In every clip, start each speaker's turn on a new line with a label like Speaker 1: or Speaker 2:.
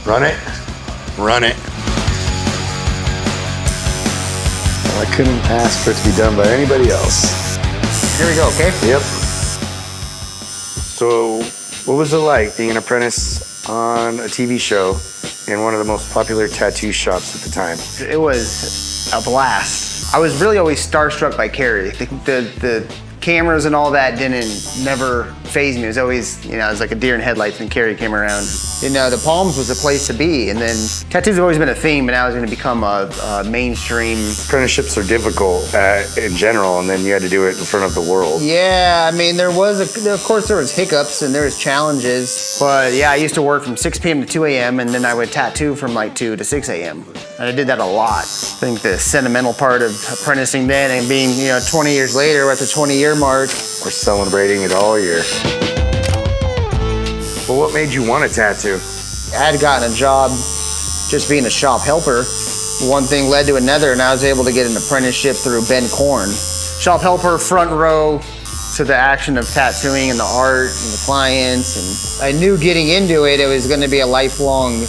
Speaker 1: Run it. Run it. Well, I couldn't ask for it to be done by anybody else.
Speaker 2: Here we go, okay?
Speaker 1: Yep. So, what was it like being an apprentice on a TV show in one of the most popular tattoo shops at the time?
Speaker 2: It was a blast. I was really always starstruck by Carrie. The cameras and all that never phased me. It was always, you know, it was like a deer in headlights when Carrie came around. You know, the Palms was the place to be, and then tattoos have always been a thing, but now it's gonna become a mainstream.
Speaker 1: Apprenticeships are difficult in general, and then you had to do it in front of the world.
Speaker 2: Yeah, I mean, of course there was hiccups and there was challenges, but yeah, I used to work from 6 p.m. to 2 a.m. and then I would tattoo from like 2 to 6 a.m. And I did that a lot. I think the sentimental part of apprenticing then and being, you know, 20 years later, we're at the 20-year mark.
Speaker 1: We're celebrating it all year. Well, what made you want a tattoo?
Speaker 2: I had gotten a job just being a shop helper. One thing led to another, and I was able to get an apprenticeship through Ben Korn. Shop helper, front row to the action of tattooing and the art and the clients. And I knew getting into it, it was gonna be a lifelong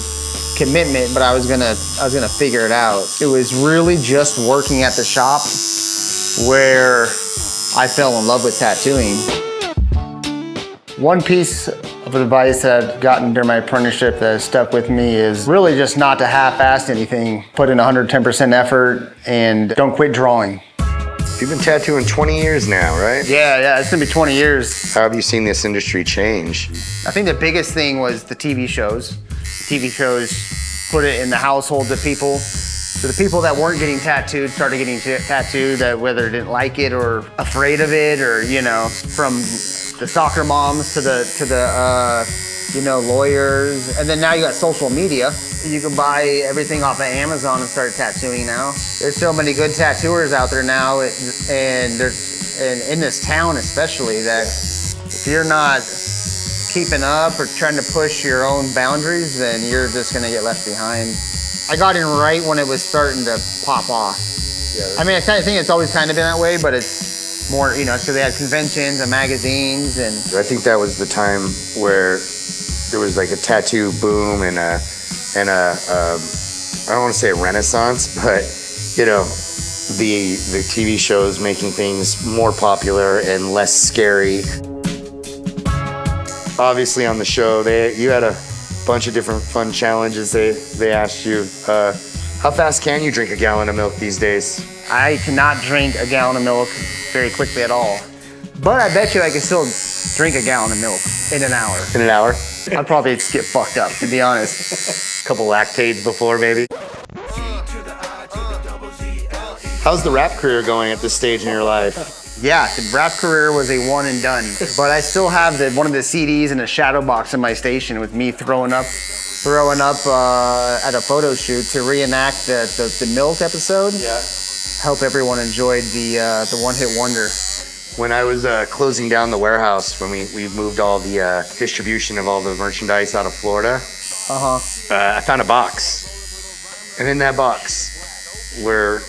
Speaker 2: commitment, but I was gonna figure it out. It was really just working at the shop where I fell in love with tattooing. One piece of advice that I've gotten during my apprenticeship that has stuck with me is really just not to half-ass anything. Put in 110% effort and don't quit drawing.
Speaker 1: You've been tattooing 20 years now, right?
Speaker 2: Yeah, it's gonna be 20 years.
Speaker 1: How have you seen this industry change?
Speaker 2: I think the biggest thing was the TV shows. TV shows put it in the households of people. So the people that weren't getting tattooed started getting tattooed, that whether didn't like it or afraid of it, or, you know, from the soccer moms to the you know, lawyers. And then now you got social media. You can buy everything off of Amazon and start tattooing now. There's so many good tattooers out there now, and in this town especially, that if you're not keeping up or trying to push your own boundaries, then you're just gonna get left behind. I got in right when it was starting to pop off. Yeah, I mean, I kind of think it's always kind of been that way, but it's more, you know, so they had conventions and magazines, and
Speaker 1: I think that was the time where there was like a tattoo boom and I don't want to say a renaissance, but, you know, the TV shows making things more popular and less scary. Obviously on the show, you had a bunch of different fun challenges they asked you. How fast can you drink a gallon of milk these days?
Speaker 2: I cannot drink a gallon of milk very quickly at all. But I bet you I can still drink a gallon of milk in an hour.
Speaker 1: In an hour?
Speaker 2: I'd probably just get fucked up, to be honest.
Speaker 1: Couple lactates before, maybe. How's the rap career going at this stage in your life?
Speaker 2: Yeah, the rap career was a one and done. But I still have one of the CDs in a shadow box in my station with me throwing up at a photo shoot to reenact the Milk episode.
Speaker 1: Yeah.
Speaker 2: Hope everyone enjoyed the one-hit wonder.
Speaker 1: When I was closing down the warehouse, when we moved all the distribution of all the merchandise out of Florida, I found a box. And in that box were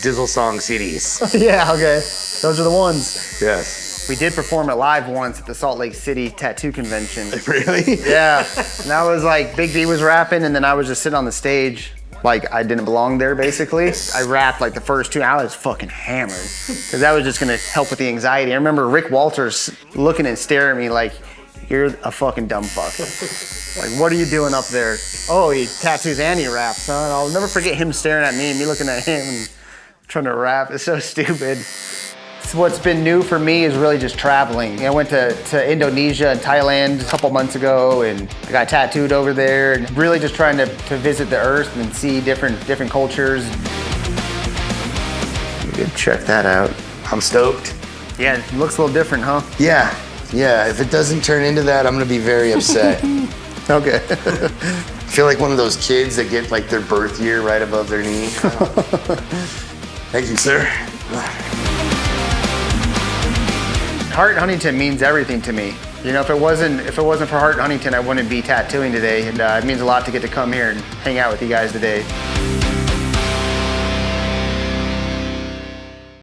Speaker 1: DIZZLE song CDs.
Speaker 2: Yeah, okay. Those are the ones.
Speaker 1: Yes.
Speaker 2: We did perform it live once at the Salt Lake City Tattoo Convention.
Speaker 1: Really?
Speaker 2: Yeah. And that was like, Big D was rapping, and then I was just sitting on the stage like I didn't belong there, basically. I rapped like the first 2 hours, fucking hammered, because that was just gonna help with the anxiety. I remember Rick Walters looking and staring at me like, you're a fucking dumb fuck. Like, what are you doing up there? Oh, he tattoos and he raps, huh? And I'll never forget him staring at me and me looking at him and trying to rap. It's so stupid. What's been new for me is really just traveling. I went to Indonesia and Thailand a couple months ago, and I got tattooed over there, and really just trying to visit the earth and see different cultures. You could check that out.
Speaker 1: I'm stoked.
Speaker 2: Yeah, it looks a little different, huh?
Speaker 1: Yeah. If it doesn't turn into that, I'm gonna be very upset.
Speaker 2: Okay.
Speaker 1: I feel like one of those kids that get like their birth year right above their knee. Thank you, sir.
Speaker 2: Hart Huntington means everything to me. You know, if it wasn't for Hart Huntington, I wouldn't be tattooing today, and it means a lot to get to come here and hang out with you guys today.